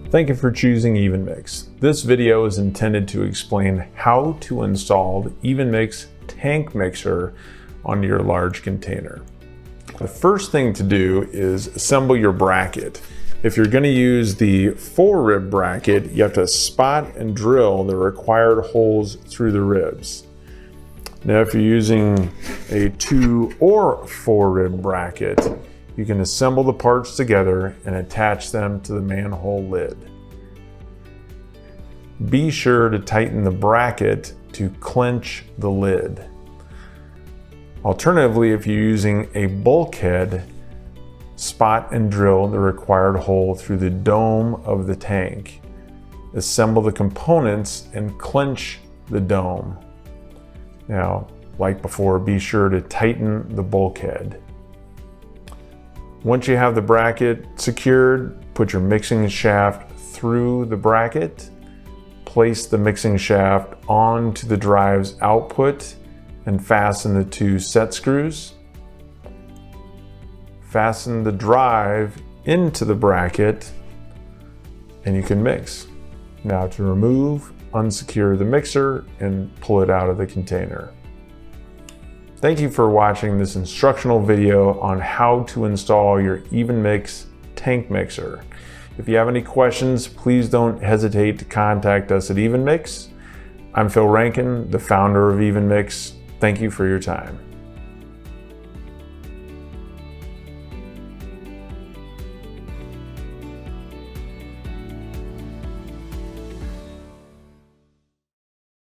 Thank you for choosing EvenMix. This video is intended to explain how to install the EvenMix tank mixer onto your large container. The first thing to do is assemble your bracket. If you're going to use the 4-rib bracket, you have to spot and drill the required holes through the ribs. Now, if you're using a 2 or 4-rib bracket, you can assemble the parts together and attach them to the manhole lid. Be sure to tighten the bracket to clench the lid. Alternatively, if you're using a bulkhead, spot and drill the required hole through the dome of the tank. Assemble the components and clench the dome. Now, like before, be sure to tighten the bulkhead. Once you have the bracket secured, put your mixing shaft through the bracket, place the mixing shaft onto the drive's output, and fasten the 2 set screws. Fasten the drive into the bracket, and you can mix. Now to remove, unsecure the mixer and pull it out of the container. Thank you for watching this instructional video on how to install your EvenMix tank mixer. If you have any questions, please don't hesitate to contact us at EvenMix. I'm Phil Rankin, the founder of EvenMix. Thank you for your time.